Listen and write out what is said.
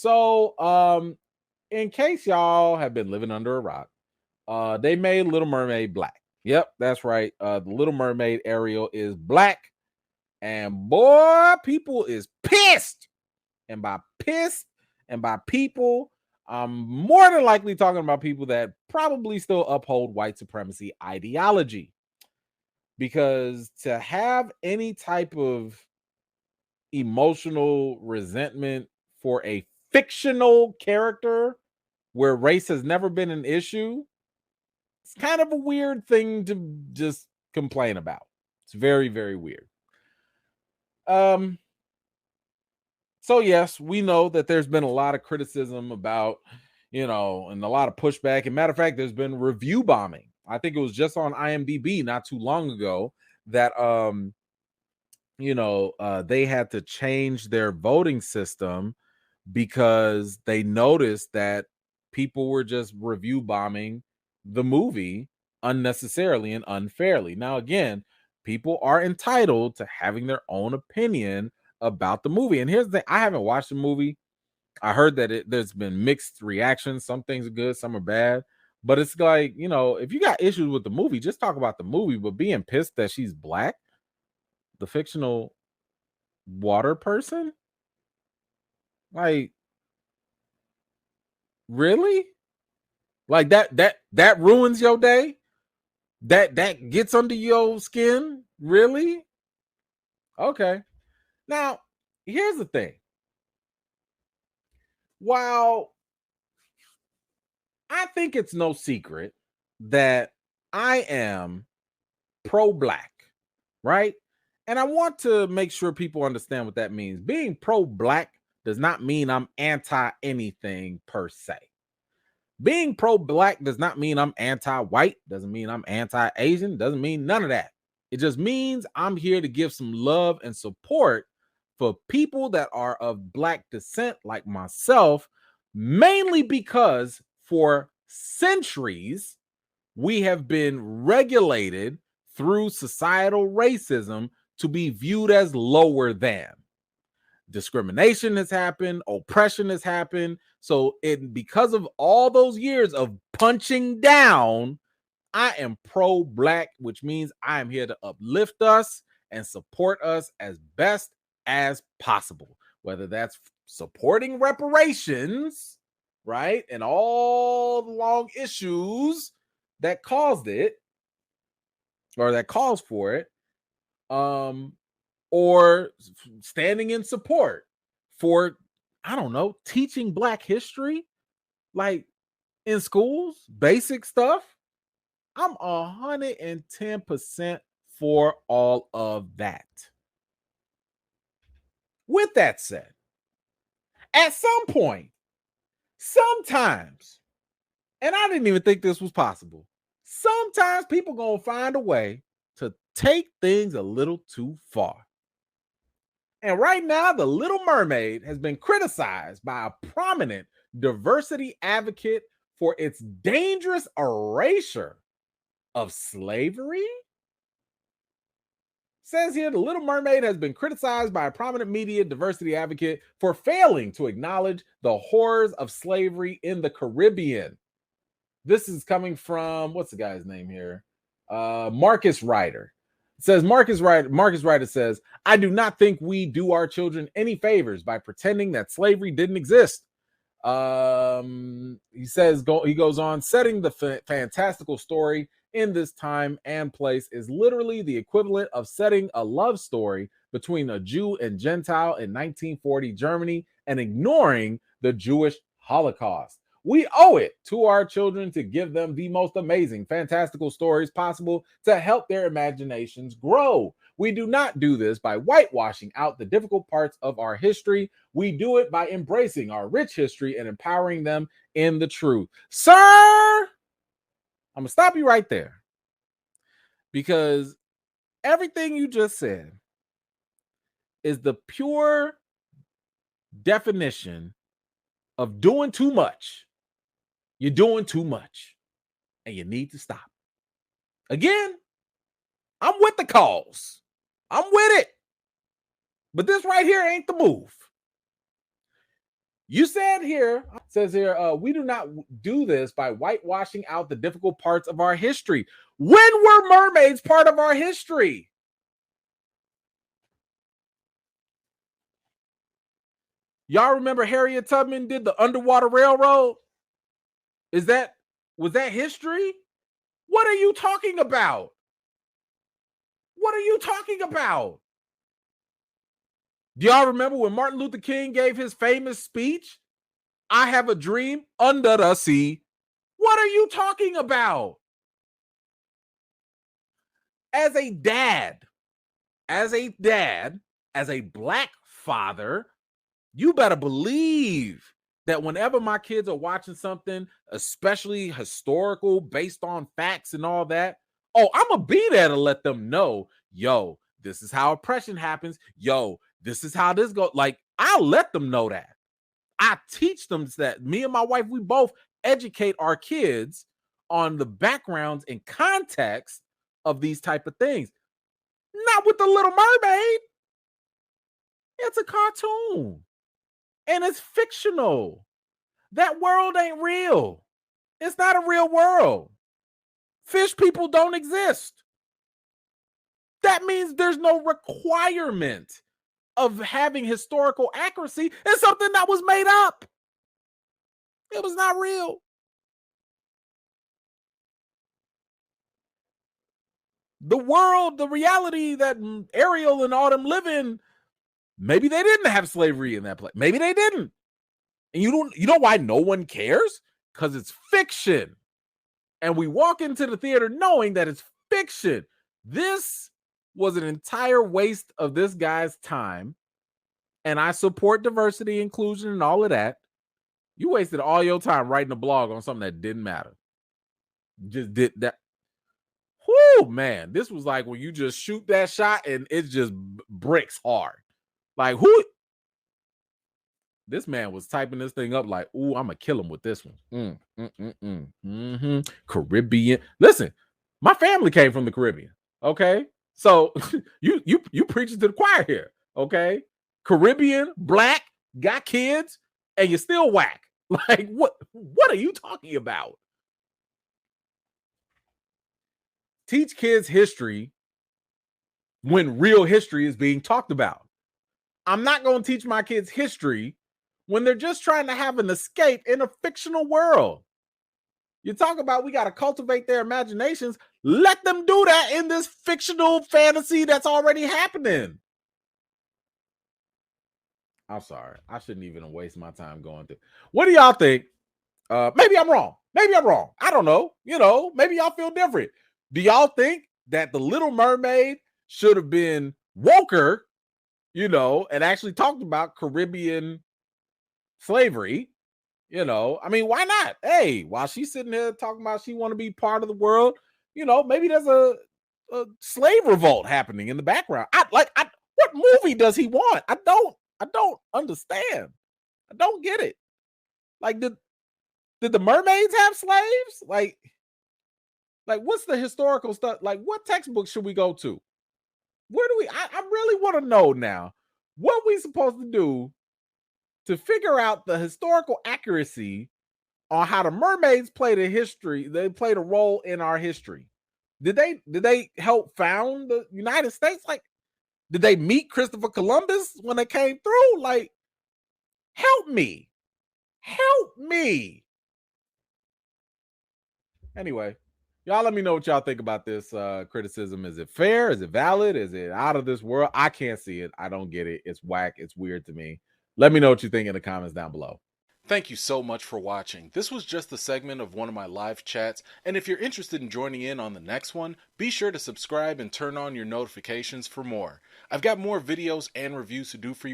So, in case y'all have been living under a rock, they made Little Mermaid black. Yep, that's right. The Little Mermaid Ariel is black, and boy, people is pissed. And by pissed and by people, I'm more than likely talking about people that probably still uphold white supremacy ideology. Because to have any type of emotional resentment for a fictional character where race has never been an issue, it's kind of a weird thing to just complain about. It's very, very weird. Um, so yes, we know that there's been a lot of criticism about, and a lot of pushback. And matter of fact, there's been review bombing. I think it was just on IMDb not too long ago that they had to change their voting system because they noticed that people were just review bombing the movie unnecessarily and unfairly. Now, again, people are entitled to having their own opinion about the movie. And here's the thing, I haven't watched the movie. I heard that there's been mixed reactions. Some things are good, some are bad. But it's like, if you got issues with the movie, just talk about the movie. But being pissed that she's black, the fictional water person, like, really? Like that ruins your day? That gets under your skin? Really? Okay. Now, here's the thing. While I think it's no secret that I am pro-black, right? And I want to make sure people understand what that means. Being pro-black does not mean I'm anti anything per se. Being pro-black does not mean I'm anti-white, doesn't mean I'm anti-Asian, doesn't mean none of that. It just means I'm here to give some love and support for people that are of black descent like myself, mainly because for centuries we have been regulated through societal racism to be viewed as lower than. Discrimination has happened, oppression has happened. So because of all those years of punching down, I am pro-black, which means I am here to uplift us and support us as best as possible. Whether that's supporting reparations, right? And all the long issues that caused it, or that calls for it, or standing in support for, I don't know, teaching black history, like in schools, basic stuff. I'm 110% for all of that. With that said, at some point, sometimes, and I didn't even think this was possible, sometimes people gonna find a way to take things a little too far. And right now, The Little Mermaid has been criticized by a prominent diversity advocate for its dangerous erasure of slavery. Says here, The Little Mermaid has been criticized by a prominent media diversity advocate for failing to acknowledge the horrors of slavery in the Caribbean. This is coming from, what's the guy's name here? Marcus Ryder. It says Marcus Ryder says, I do not think we do our children any favors by pretending that slavery didn't exist. He goes on, setting the fantastical story in this time and place is literally the equivalent of setting a love story between a Jew and Gentile in 1940 Germany and ignoring the Jewish Holocaust. We owe it to our children to give them the most amazing, fantastical stories possible to help their imaginations grow. We do not do this by whitewashing out the difficult parts of our history. We do it by embracing our rich history and empowering them in the truth. Sir, I'm going to stop you right there, because everything you just said is the pure definition of doing too much. You're doing too much, and you need to stop. Again, I'm with the cause. I'm with it. But this right here ain't the move. You said here, says here, we do not do this by whitewashing out the difficult parts of our history. When were mermaids part of our history? Y'all remember Harriet Tubman did the Underwater Railroad? Was that history? What are you talking about? What are you talking about? Do y'all remember when Martin Luther King gave his famous speech? I have a dream under the sea. What are you talking about? As a dad, as a black father, you better believe that whenever my kids are watching something, especially historical, based on facts and all that, oh, I'm going to be there to let them know, yo, this is how oppression happens. Yo, this is how this goes. Like, I'll let them know that. I teach them that. Me and my wife, we both educate our kids on the backgrounds and context of these type of things. Not with the Little Mermaid. It's a cartoon. And it's fictional. That world ain't real. It's not a real world. Fish people don't exist. That means there's no requirement of having historical accuracy. It's something that was made up. It was not real. The world, the reality that Ariel and all them live in, maybe they didn't have slavery in that place. Maybe they didn't. And you know why no one cares? Because it's fiction. And we walk into the theater knowing that it's fiction. This was an entire waste of this guy's time. And I support diversity, inclusion, and all of that. You wasted all your time writing a blog on something that didn't matter. Just did that. Whoo, man. This was like when you just shoot that shot and it just bricks hard. Like, who? This man was typing this thing up like, ooh, I'm going to kill him with this one. Caribbean. Listen, my family came from the Caribbean. Okay. So you preaching to the choir here. Okay. Caribbean, black, got kids, and you're still whack. Like, what are you talking about? Teach kids history when real history is being talked about. I'm not going to teach my kids history when they're just trying to have an escape in a fictional world. You talk about we got to cultivate their imaginations. Let them do that in this fictional fantasy that's already happening. I'm sorry. I shouldn't even waste my time going through. What do y'all think? Maybe I'm wrong. I don't know. Maybe y'all feel different. Do y'all think that the Little Mermaid should have been woker, and actually talked about Caribbean slavery? I mean, why not? Hey, while she's sitting there talking about she want to be part of the world, maybe there's a slave revolt happening in the background. What movie does he want? I don't understand. I don't get it. Like, did the mermaids have slaves? Like what's the historical stuff? Like, what textbook should we go to? Where do I really want to know now what we supposed to do to figure out the historical accuracy on how the mermaids played a history. They played a role in our history. Did they help found the United States? Like, did they meet Christopher Columbus when they came through? Like, help me. Anyway, y'all let me know what y'all think about this criticism. Is it fair? Is it valid? Is it out of this world? I can't see it. I don't get it. It's whack. It's weird to me. Let me know what you think in the comments down below. Thank you so much for watching. This was just a segment of one of my live chats, and if you're interested in joining in on the next one, be sure to subscribe and turn on your notifications for more. I've got more videos and reviews to do for you